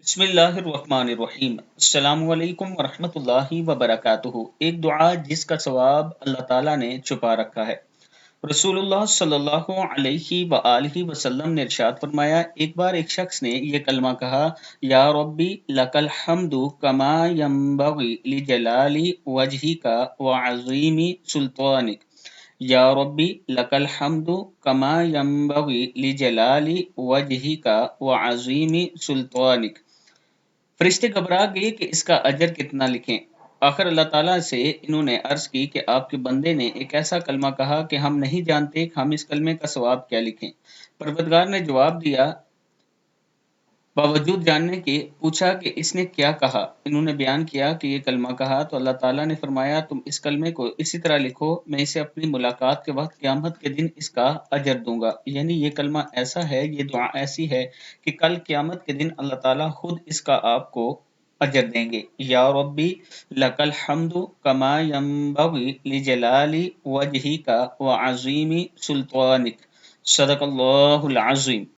بسم اللہ الرحمن الرحیم۔ السلام علیکم ورحمۃ اللہ وبرکاتہ۔ ایک دعا جس کا ثواب اللہ تعالیٰ نے چھپا رکھا ہے۔ رسول اللہ صلی اللہ علیہ وآلہ وسلم نے ارشاد فرمایا، ایک بار ایک شخص نے یہ کلمہ کہا، یا ربی لک الحمد کما ینبغی لجلال وجہک وعظیم سلطانک۔ یا ربی لک الحمد کما ینبغی لجلال وجہک وعظیم سلطانک۔ فرشتے گھبرا گئے کہ اس کا اجر کتنا لکھیں۔ آخر اللہ تعالیٰ سے انہوں نے عرض کی کہ آپ کے بندے نے ایک ایسا کلمہ کہا کہ ہم نہیں جانتے کہ ہم اس کلمے کا ثواب کیا لکھیں۔ پروردگار نے جواب دیا، باوجود جاننے کے پوچھا کہ اس نے کیا کہا۔ انہوں نے بیان کیا کہ یہ کلمہ کہا تو اللہ تعالیٰ نے فرمایا، تم اس کلمے کو اسی طرح لکھو، میں اسے اپنی ملاقات کے وقت قیامت کے دن اس کا اجر دوں گا۔ یعنی یہ کلمہ ایسا ہے، یہ دعا ایسی ہے کہ کل قیامت کے دن اللہ تعالیٰ خود اس کا آپ کو اجر دیں گے۔ یا ربی لک الحمد کما ینبغی لجلال وجہک وعظیم سلطانک۔ صدق اللہ العظیم۔